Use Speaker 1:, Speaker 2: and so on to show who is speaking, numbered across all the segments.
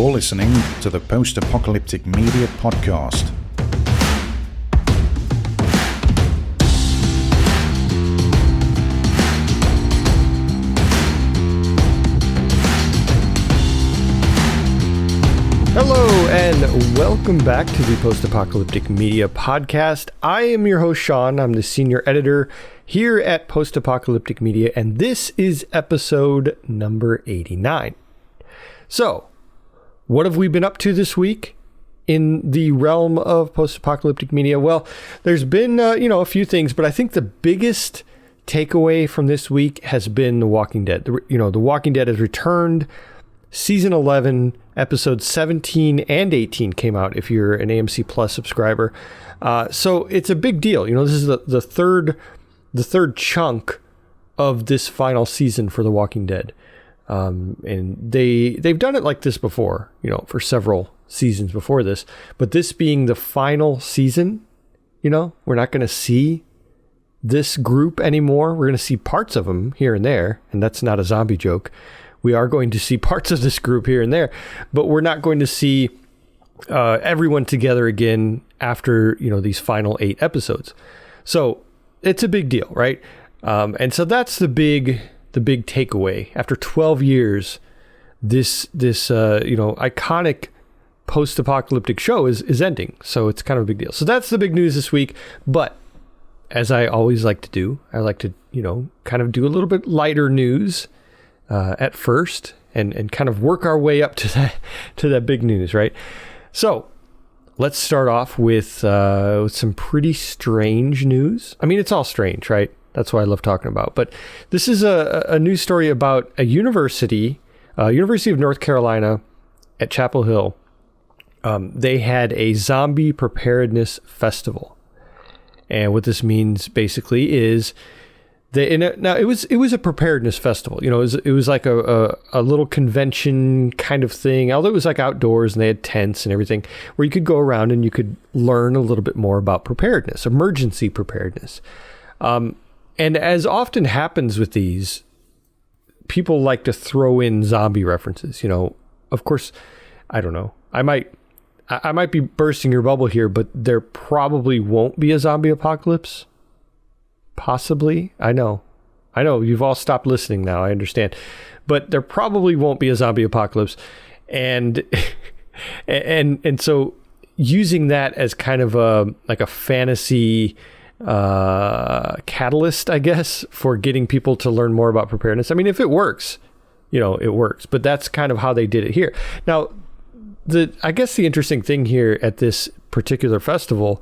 Speaker 1: You're listening to the Post-Apocalyptic Media Podcast.
Speaker 2: Hello and welcome back to the Post-Apocalyptic Media Podcast. I am your host, Sean. I'm the senior editor here at Post-Apocalyptic Media, and this is episode number 89. So, what have we been up to this week in the realm of Post-Apocalyptic Media? Well, there's been, a few things, but I think the biggest takeaway from this week has been The Walking Dead. The Walking Dead has returned. Season 11, episodes 17 and 18 came out if you're an AMC Plus subscriber. So it's a big deal. This is the third chunk of this final season for The Walking Dead. And they've done it like this before, for several seasons before this. But this being the final season, we're not going to see this group anymore. We're going to see parts of them here and there. And that's not a zombie joke. We are going to see parts of this group here and there, but we're not going to see everyone together again after, these final 8 episodes. So it's a big deal, right? And so that's the big takeaway. After 12 years, this iconic post-apocalyptic show is ending. So it's kind of a big deal. So that's the big news this week. But as I always like to do, I like to, kind of do a little bit lighter news at first and kind of work our way up to that big news, right? So let's start off with some pretty strange news. I mean, it's all strange, right? That's what I love talking about. But this is a news story about a University of North Carolina at Chapel Hill. They had a zombie preparedness festival. And what this means basically is it was a preparedness festival. It was like a little convention kind of thing, although it was like outdoors and they had tents and everything where you could go around and you could learn a little bit more about preparedness, emergency preparedness. And as often happens with these, people like to throw in zombie references. Of course, I don't know. I might be bursting your bubble here, but there probably won't be a zombie apocalypse. Possibly. I know you've all stopped listening now. I understand, but there probably won't be a zombie apocalypse. And so using that as kind of a fantasy, catalyst, I guess, for getting people to learn more about preparedness. I mean, if it works, it works, but that's kind of how they did it here. Now, I guess the interesting thing here at this particular festival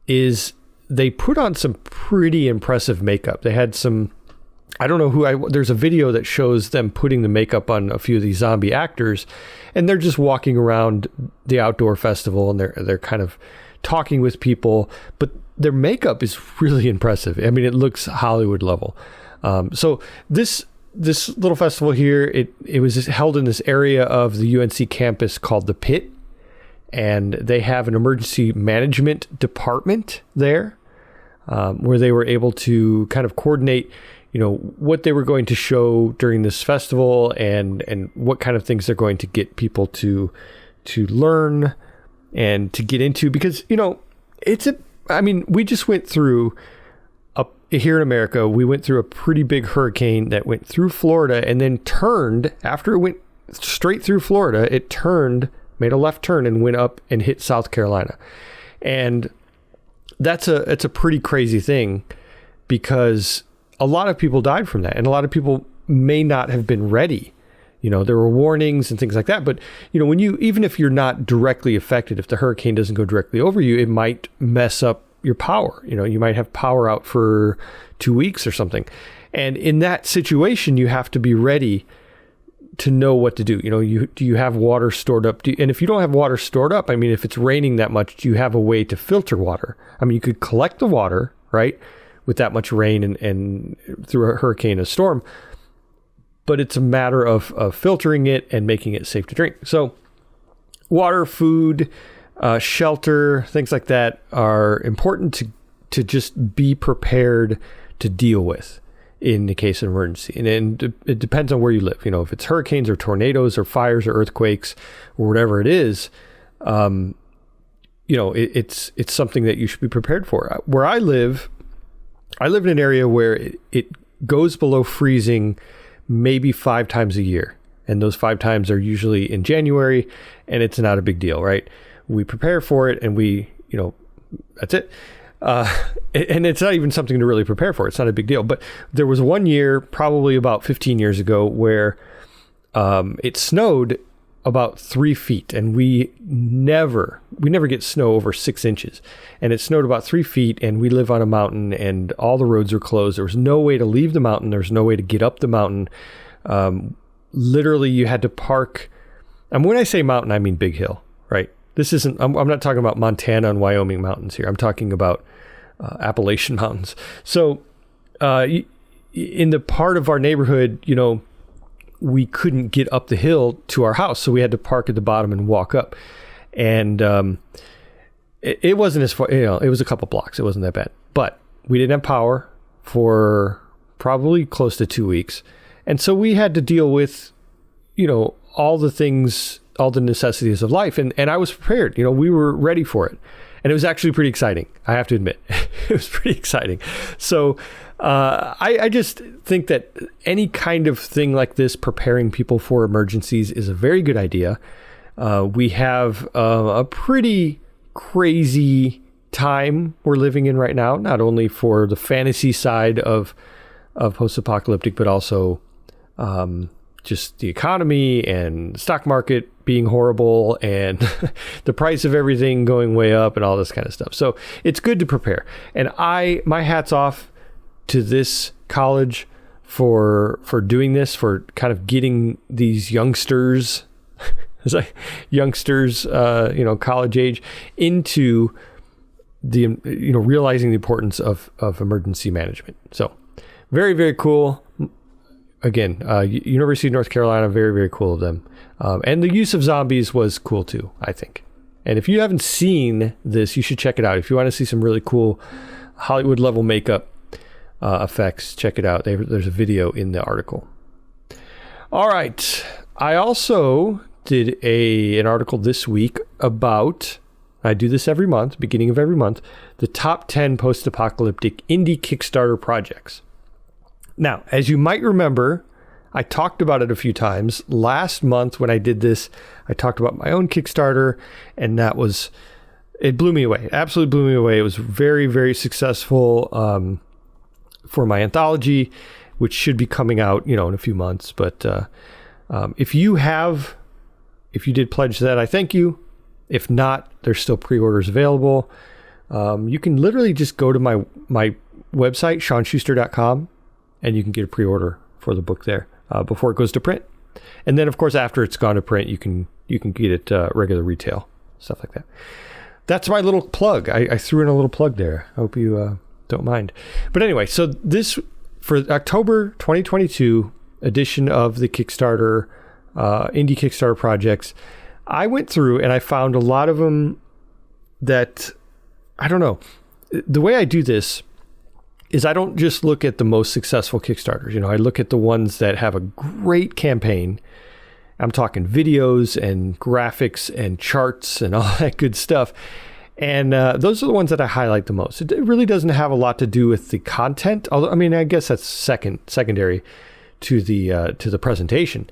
Speaker 2: is they put on some pretty impressive makeup. They had some, I don't know there's a video that shows them putting the makeup on a few of these zombie actors, and they're just walking around the outdoor festival and they're kind of talking with people, but their makeup is really impressive. I mean, it looks Hollywood level. So this little festival here, it was held in this area of the UNC campus called the Pit. And they have an emergency management department there, where they were able to kind of coordinate, what they were going to show during this festival and what kind of things they're going to get people to learn and to get into. Because, we just went through here in America, we went through a pretty big hurricane that went through Florida and then turned, after it went straight through Florida, it made a left turn and went up and hit South Carolina. And it's a pretty crazy thing because a lot of people died from that. And a lot of people may not have been ready. There were warnings and things like that. But, even if you're not directly affected, if the hurricane doesn't go directly over you, it might mess up your power. You might have power out for 2 weeks or something. And in that situation, you have to be ready to know what to do. Do you have water stored up? And if you don't have water stored up, if it's raining that much, do you have a way to filter water? You could collect the water, right, with that much rain and through a hurricane, a storm, but it's a matter of filtering it and making it safe to drink. So water, food, shelter, things like that are important to just be prepared to deal with. in the case of emergency. And it depends on where you live. If it's hurricanes or tornadoes or fires or earthquakes or whatever it is, it's something that you should be prepared for. Where I live in an area where it goes below freezing maybe 5 times a year. And those 5 times are usually in January, and it's not a big deal, right? We prepare for it, and that's it. And it's not even something to really prepare for. It's not a big deal. But there was one year, probably about 15 years ago, where it snowed about 3 feet, and we never get snow over 6 inches. And it snowed about 3 feet, and we live on a mountain, and all the roads are closed. There was no way to leave the mountain. There was no way to get up the mountain. Literally, you had to park. And when I say mountain, I mean big hill, right? This isn't, I'm not talking about Montana and Wyoming mountains here. I'm talking about Appalachian mountains. So in the part of our neighborhood, we couldn't get up the hill to our house. So we had to park at the bottom and walk up. And it wasn't as far, it was a couple blocks. It wasn't that bad. But we didn't have power for probably close to 2 weeks. And so we had to deal with, all the things, all the necessities of life. And I was prepared, we were ready for it. And it was actually pretty exciting. I have to admit, it was pretty exciting. So I just think that any kind of thing like this, preparing people for emergencies, is a very good idea. We have a pretty crazy time we're living in right now, not only for the fantasy side of post-apocalyptic, but also just the economy and the stock market being horrible and the price of everything going way up and all this kind of stuff. So it's good to prepare. And my hat's off to this college for doing this, for kind of getting these youngsters, college age, into the, realizing the importance of emergency management. So very, very cool. Again, University of North Carolina, very, very cool of them. And the use of zombies was cool too, I think. And if you haven't seen this, you should check it out. If you want to see some really cool Hollywood level makeup effects, check it out. There's a video in the article. All right. I also did an article this week about, I do this every month, beginning of every month, the top 10 post-apocalyptic indie Kickstarter projects. Now, as you might remember, I talked about it a few times. Last month when I did this, I talked about my own Kickstarter, and it blew me away. It absolutely blew me away. It was very, very successful for my anthology, which should be coming out, in a few months. But if you did pledge that, I thank you. If not, there's still pre-orders available. You can literally just go to my website, SeanSchuster.com, and you can get a pre-order for the book there before it goes to print. And then, of course, after it's gone to print, you can get it regular retail, stuff like that. That's my little plug. I threw in a little plug there. I hope you don't mind. But anyway, so this, for October 2022 edition of the Kickstarter, indie Kickstarter projects, I went through and I found a lot of them that, I don't know. The way I do this is I don't just look at the most successful Kickstarters. I look at the ones that have a great campaign. I'm talking videos and graphics and charts and all that good stuff. And those are the ones that I highlight the most. It really doesn't have a lot to do with the content. Although, I guess that's secondary to the presentation.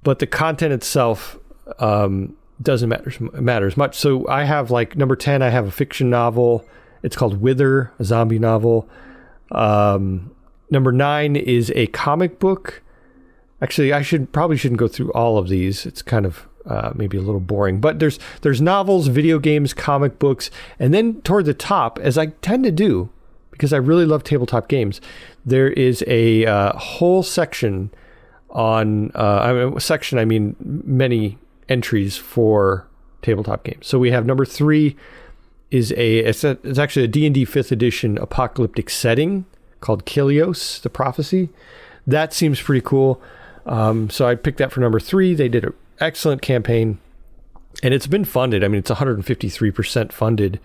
Speaker 2: But the content itself doesn't matter as much. So I have, like, number 10, I have a fiction novel. It's called Wither, a zombie novel. Number 9 is a comic book. Actually, I probably shouldn't go through all of these. It's kind of maybe a little boring. But there's novels, video games, comic books, and then toward the top, as I tend to do, because I really love tabletop games, there is a whole section on many entries for tabletop games. So we have number 3 is it's actually a D&D 5th edition apocalyptic setting called Kilios, the Prophecy. That seems pretty cool. So I picked that for number 3. They did an excellent campaign, and it's been funded. It's 153% funded,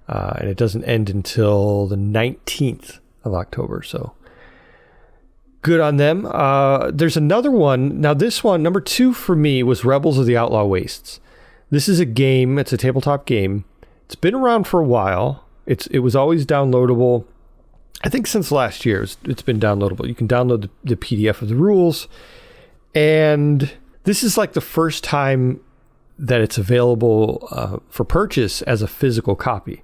Speaker 2: and it doesn't end until the 19th of October. So good on them. There's another one. Now this one, number 2 for me, was Rebels of the Outlaw Wastes. This is a game. It's a tabletop game. It's been around for a while. It was always downloadable. I think since last year it's been downloadable. You can download the PDF of the rules. And this is like the first time that it's available for purchase as a physical copy.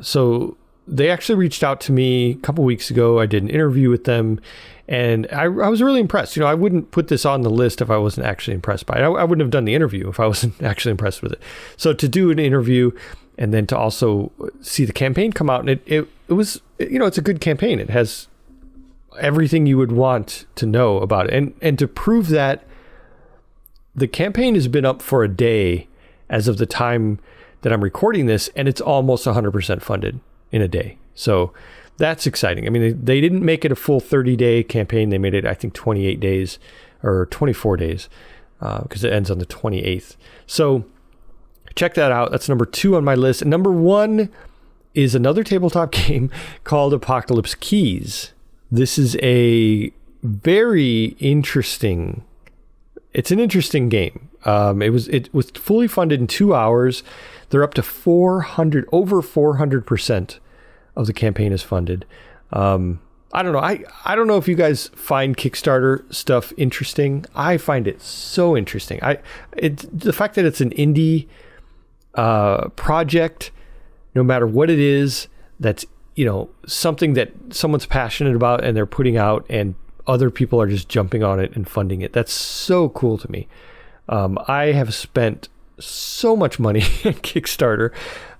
Speaker 2: So they actually reached out to me a couple weeks ago. I did an interview with them, and I was really impressed. I wouldn't put this on the list if I wasn't actually impressed by it. I wouldn't have done the interview if I wasn't actually impressed with it. So to do an interview and then to also see the campaign come out, and it was, it's a good campaign. It has everything you would want to know about it. And to prove that, the campaign has been up for a day as of the time that I'm recording this, and it's almost 100% funded in a day. So that's exciting. I mean, they didn't make it a full 30-day campaign. They made it, I think, 28 days or 24 days because it ends on the 28th. So check that out. That's number 2 on my list. And number 1 is another tabletop game called Apocalypse Keys. This is a very interesting... It's an interesting game. It was fully funded in 2 hours. They're up to over 400% of the campaign is funded. I don't know. I don't know if you guys find Kickstarter stuff interesting. I find it so interesting. The fact that it's an indie project, no matter what it is, that's something that someone's passionate about and they're putting out, and other people are just jumping on it and funding it. That's so cool to me. I have spent so much money on Kickstarter.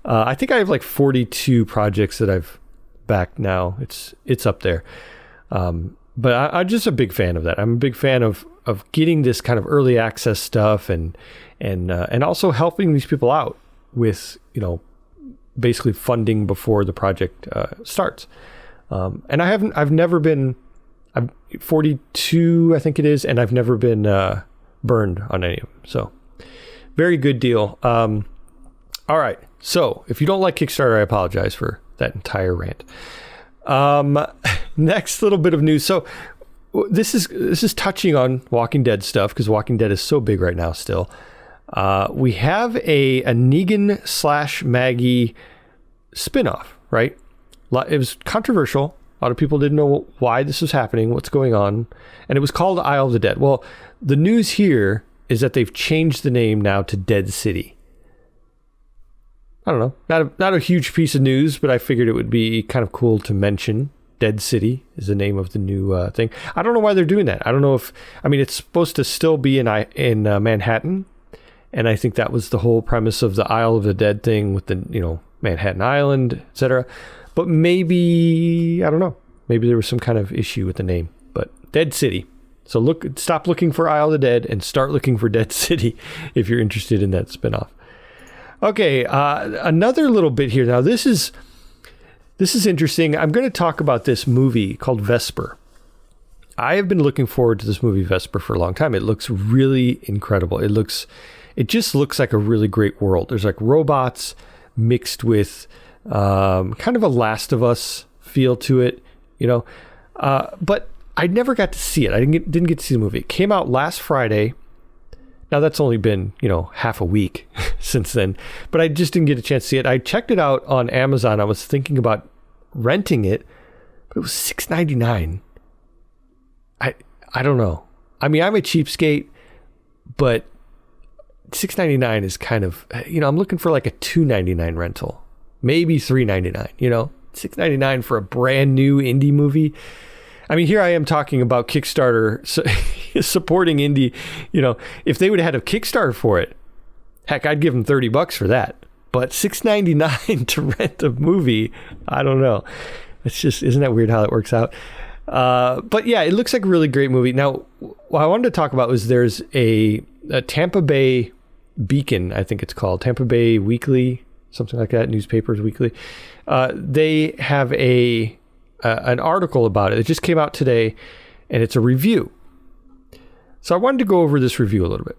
Speaker 2: I think I have like 42 projects that I've backed now. It's up there. But I'm just a big fan of that. I'm a big fan of getting this kind of early access stuff and also helping these people out with, basically funding before the project starts. And I've never been, I'm 42, I think it is, and I've never been burned on any of them. So very good deal. All right. So if you don't like Kickstarter, I apologize for that entire rant. Next little bit of news. So this is touching on Walking Dead stuff because Walking Dead is so big right now still. We have a Negan / Maggie spinoff, right? It was controversial. A lot of people didn't know why this was happening, what's going on, and it was called Isle of the Dead. Well, the news here is that they've changed the name now to Dead City. I don't know, not a huge piece of news, but I figured it would be kind of cool to mention. Dead City is the name of the new thing. I don't know why they're doing that. I don't know it's supposed to still be in Manhattan, and I think that was the whole premise of the Isle of the Dead thing with the Manhattan Island, etc. But maybe, I don't know, maybe there was some kind of issue with the name. But Dead City. So stop looking for Isle of the Dead and start looking for Dead City if you're interested in that spinoff. Okay, another little bit here. Now this is interesting. I'm going to talk about this movie called Vesper. I have been looking forward to this movie Vesper for a long time. It looks really incredible. It just looks like a really great world. There's like robots mixed with kind of a Last of Us feel to it, but I never got to see it. I didn't get to see the movie. It came out last Friday. Now that's only been, half a week since then, but I just didn't get a chance to see it. I checked it out on Amazon. I was thinking about renting it, but it was $6.99. I don't know. I mean, I'm a cheapskate, but $6.99 is kind of, I'm looking for like a $2.99 rental, maybe $3.99, $6.99 for a brand new indie movie. I mean, here I am talking about Kickstarter supporting indie. If they would have had a Kickstarter for it, heck, I'd give them $30 for that. But $6.99 to rent a movie, I don't know. It's just, isn't that weird how it works out? But yeah, it looks like a really great movie. Now, what I wanted to talk about was there's a Tampa Bay Beacon, I think it's called, Tampa Bay Weekly, something like that, Newspapers Weekly. They have an article about it. It just came out today, and it's a review. So I wanted to go over this review a little bit.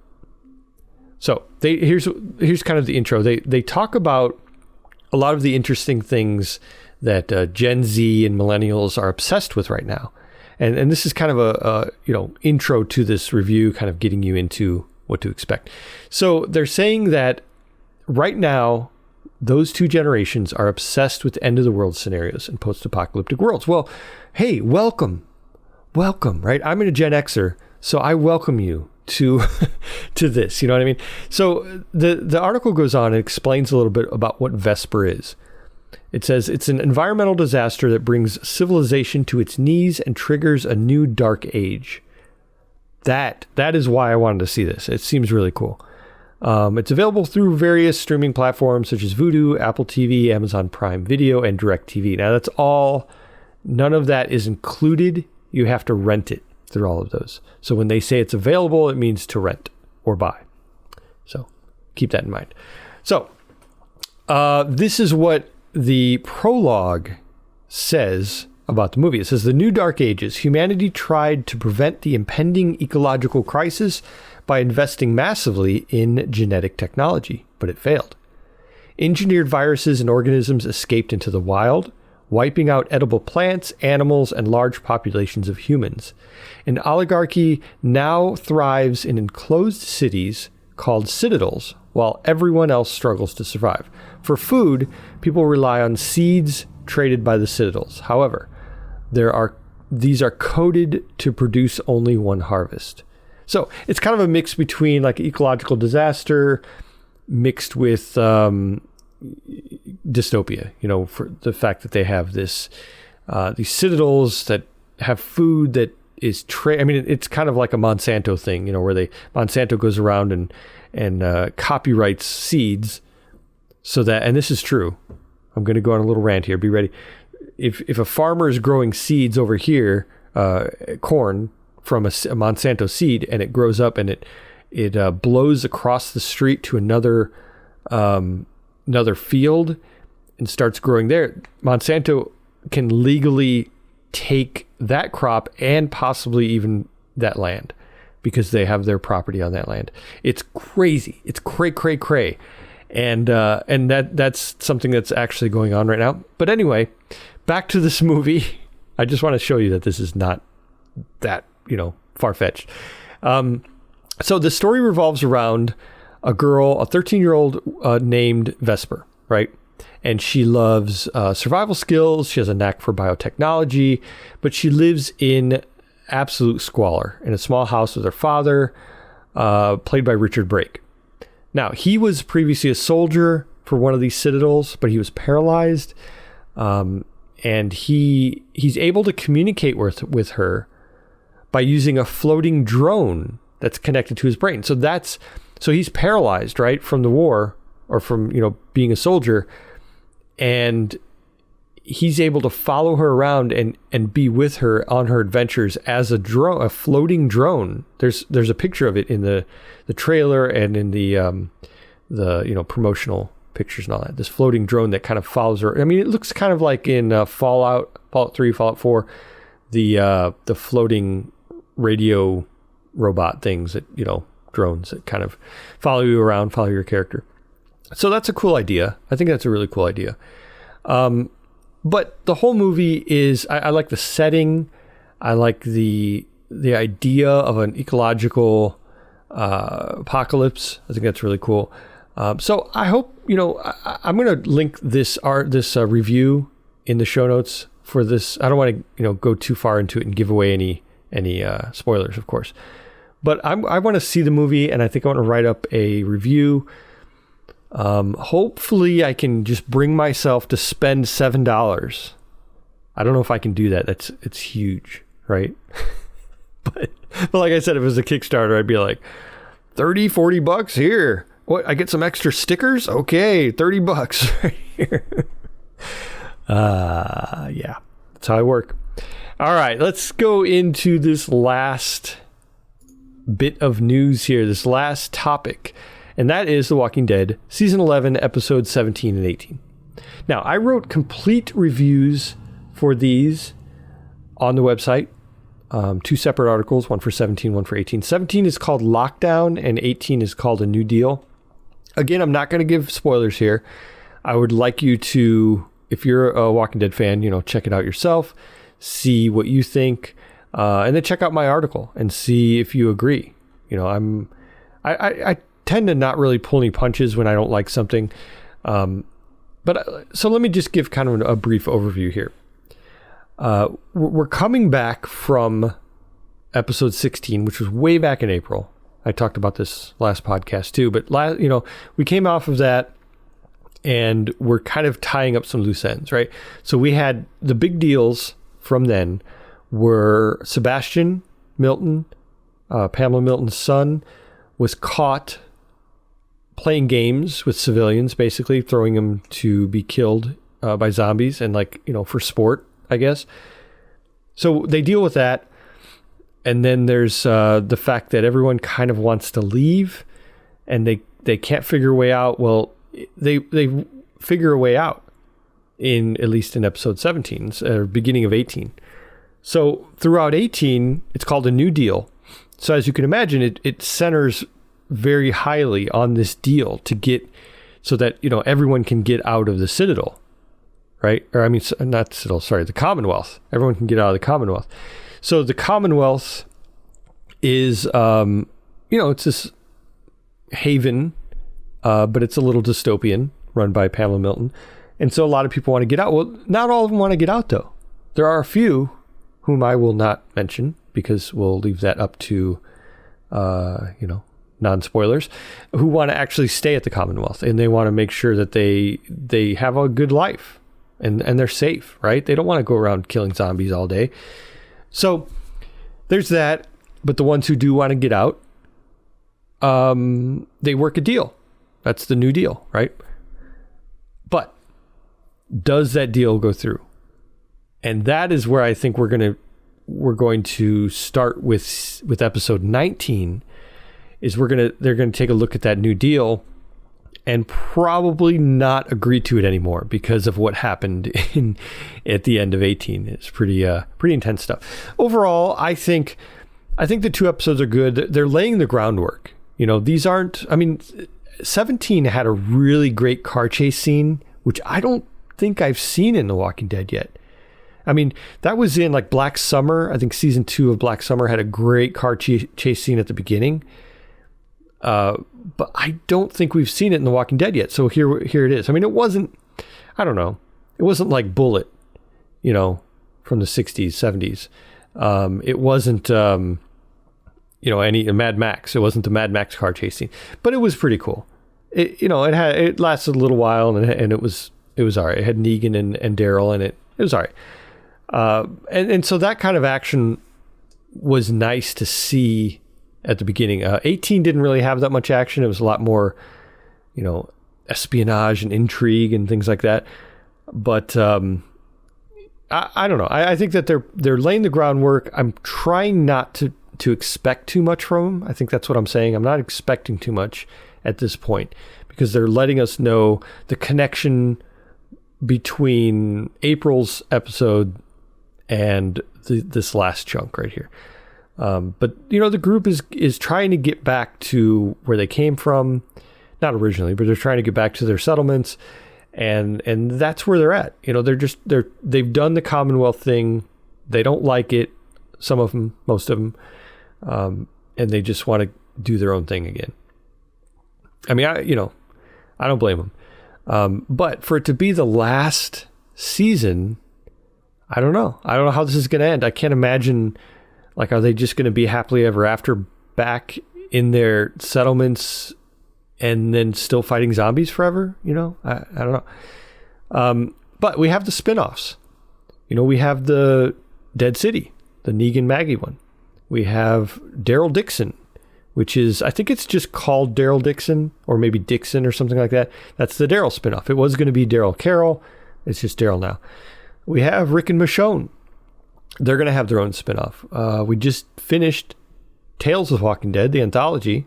Speaker 2: So here's kind of the intro. They talk about a lot of the interesting things that Gen Z and millennials are obsessed with right now. And this is kind of a intro to this review, kind of getting you into what to expect. So they're saying that right now, those two generations are obsessed with end of the world scenarios and post-apocalyptic worlds. Well, hey, welcome, right? I'm a Gen Xer, so I welcome you to to this. You know what I mean? So the article goes on and explains a little bit about what Vesper is. It says it's an environmental disaster that brings civilization to its knees and triggers a new dark age. That is why I wanted to see this. It seems really cool. It's available through various streaming platforms such as Vudu, Apple TV, Amazon Prime Video, and DirecTV. Now that's all, none of that is included. You have to rent it through all of those. So when they say it's available, it means to rent or buy. So keep that in mind. So this is what the prologue says about the movie. It says, the new dark ages, humanity tried to prevent the impending ecological crisis by investing massively in genetic technology, but it failed. Engineered viruses and organisms escaped into the wild, wiping out edible plants, animals, and large populations of humans. An oligarchy now thrives in enclosed cities called citadels, while everyone else struggles to survive. For food, people rely on seeds traded by the citadels. However, these are coded to produce only one harvest. So it's kind of a mix between like ecological disaster mixed with dystopia, for the fact that they have these citadels that have food that is it's kind of like a Monsanto thing, where Monsanto goes around and copyrights seeds so that, and this is true. I'm going to go on a little rant here. Be ready. If a farmer is growing seeds over here, corn from a Monsanto seed, and it grows up and it blows across the street to another field and starts growing there, Monsanto can legally take that crop and possibly even that land because they have their property on that land. It's crazy. It's cray. And that's something that's actually going on right now. But anyway, back to this movie. I just want to show you that this is not that, far-fetched. So the story revolves around a girl, a 13-year-old named Vesper, right? And she loves survival skills. She has a knack for biotechnology, but she lives in absolute squalor in a small house with her father, played by Richard Brake. Now, he was previously a soldier for one of these citadels, but he was paralyzed. And he's able to communicate with her by using a floating drone that's connected to his brain. So he's paralyzed, right, from the war or from, being a soldier. And he's able to follow her around and be with her on her adventures as a floating drone. There's a picture of it in the trailer and in the promotional pictures and all that. This floating drone that kind of follows her. I mean, it looks kind of like in Fallout 3, Fallout 4, the floating radio robot things that, drones that kind of follow you around, follow your character. So that's a cool idea. I think that's a really cool idea. But the whole movie is, I like the setting. I like the idea of an ecological apocalypse. I think that's really cool. So I hope, I'm going to link this review in the show notes for this. I don't want to, go too far into it and give away any spoilers, of course. But I want to see the movie, and I think I want to write up a review. Hopefully I can just bring myself to spend $7. I don't know if I can do that. It's huge, right? but like I said, if it was a Kickstarter, I'd be like, $30-$40 here. What? I get some extra stickers? Okay, $30 right here. Yeah, that's how I work. All right, let's go into this last bit of news here, this last topic, and that is The Walking Dead, Season 11, Episodes 17 and 18. Now, I wrote complete reviews for these on the website, 2 separate articles, one for 17, one for 18. 17 is called Lockdown, and 18 is called A New Deal. Again, I'm not going to give spoilers here. I would like you to, if you're a Walking Dead fan, check it out yourself, see what you think. and then check out my article and see if you agree. You know, I tend to not really pull any punches when I don't like something. So let me just give kind of a brief overview here. We're coming back from episode 16, which was way back in April. I talked about this last podcast too, but we came off of that and we're kind of tying up some loose ends, right? So we had the big deals from then were Sebastian Milton, Pamela Milton's son, was caught playing games with civilians, basically throwing them to be killed by zombies and for sport, I guess. So they deal with that. And then there's the fact that everyone kind of wants to leave and they can't figure a way out. Well, they figure a way out at least in episode 17, or beginning of 18. So throughout 18, it's called a New Deal. So as you can imagine, it centers very highly on this deal to get so that, everyone can get out of the Citadel, right? Or not Citadel, sorry, the Commonwealth. Everyone can get out of the Commonwealth. So the Commonwealth is, it's this haven, but it's a little dystopian, run by Pamela Milton. And so a lot of people want to get out. Well, not all of them want to get out, though. There are a few whom I will not mention because we'll leave that up to, non-spoilers, who want to actually stay at the Commonwealth. And they want to make sure that they have a good life and they're safe, right? They don't want to go around killing zombies all day. So there's that, but the ones who do want to get out, they work a deal. That's the New Deal, right? But does that deal go through? And that is where I think we're going to start with episode 19. Is they're gonna take a look at that New Deal and probably not agree to it anymore because of what happened at the end of 18. It's pretty intense stuff. Overall, I think the 2 episodes are good. They're laying the groundwork. These aren't, 17 had a really great car chase scene, which I don't think I've seen in The Walking Dead yet. That was in Black Summer. I think season 2 of Black Summer had a great car chase scene at the beginning. But I don't think we've seen it in The Walking Dead yet. So here it is. It wasn't, I don't know. It wasn't like Bullet, from the 60s, 70s. It wasn't, any Mad Max. It wasn't the Mad Max car chase scene, but it was pretty cool. It lasted a little while and it was all right. It had Negan and Daryl in it. It was all right. And so that kind of action was nice to see at the beginning. 18 didn't really have that much action. It was a lot more, espionage and intrigue and things like that. But I don't know. I think that they're laying the groundwork. I'm trying not to expect too much from them. I think that's what I'm saying. I'm not expecting too much at this point because they're letting us know the connection between April's episode and this last chunk right here. But the group is trying to get back to where they came from, not originally, but they're trying to get back to their settlements, and that's where they're at. They've done the Commonwealth thing. They don't like it. Some of them, most of them, and they just want to do their own thing again. I don't blame them. But for it to be the last season, I don't know. I don't know how this is going to end. I can't imagine. Are they just going to be happily ever after back in their settlements and then still fighting zombies forever? I don't know. But we have the spinoffs. We have the Dead City, the Negan Maggie one. We have Daryl Dixon, which is, I think it's just called Daryl Dixon or maybe Dixon or something like that. That's the Daryl spinoff. It was going to be Daryl Carroll. It's just Daryl now. We have Rick and Michonne. They're going to have their own spinoff. We just finished Tales of Walking Dead, the anthology.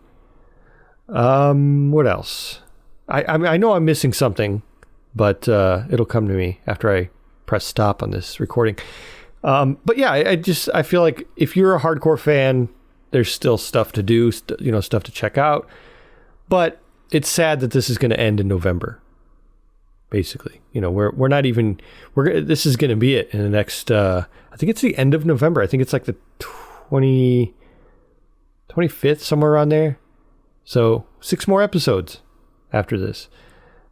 Speaker 2: What else? I know I'm missing something, but it'll come to me after I press stop on this recording. But yeah, I feel like if you're a hardcore fan, there's still stuff to do, stuff to check out. But it's sad that this is going to end in November, basically. We're not even, this is going to be it in the next, I think it's the end of November. I think it's like the 25th, somewhere around there. So 6 more episodes after this.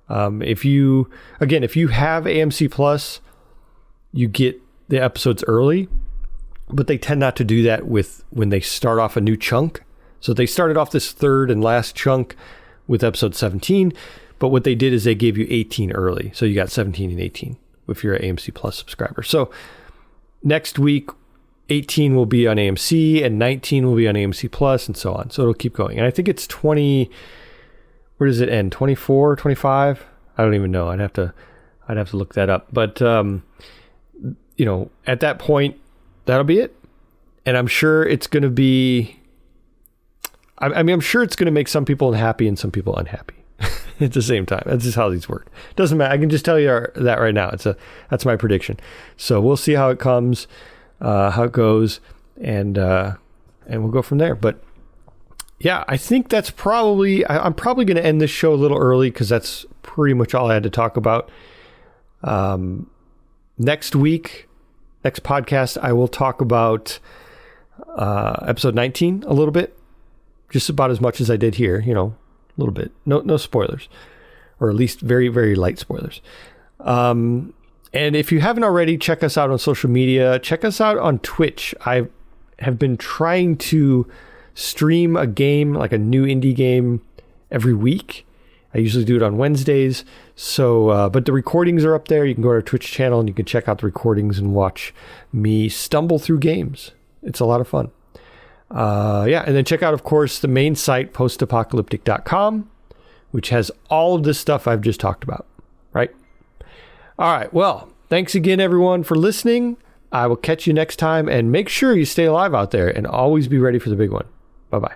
Speaker 2: If you have AMC Plus, you get the episodes early, but they tend not to do that when they start off a new chunk. So they started off this third and last chunk with episode 17, but what they did is they gave you 18 early. So you got 17 and 18 if you're an AMC Plus subscriber. So next week, 18 will be on AMC and 19 will be on AMC Plus and so on. So it'll keep going. And I think it's 20, where does it end? 24, 25? I don't even know. I'd have to look that up. But, at that point, that'll be it. And I'm sure it's going to be, I'm sure it's going to make some people happy and some people unhappy at the same time. That's just how these work. Doesn't matter. I can just tell you that right now. That's my prediction. So we'll see how it comes, how it goes, and we'll go from there. But yeah, I think that's probably, I'm probably going to end this show a little early because that's pretty much all I had to talk about. Next podcast, I will talk about episode 19 a little bit, just about as much as I did here, a little bit. No spoilers, or at least very, very light spoilers. And if you haven't already, check us out on social media. Check us out on Twitch. I have been trying to stream a game, like a new indie game, every week. I usually do it on Wednesdays. So, but the recordings are up there. You can go to our Twitch channel and you can check out the recordings and watch me stumble through games. It's a lot of fun. And then check out, of course, the main site, postapocalyptic.com, which has all of this stuff I've just talked about, right? All right. Well, thanks again, everyone, for listening. I will catch you next time, and make sure you stay alive out there and always be ready for the big one. Bye-bye.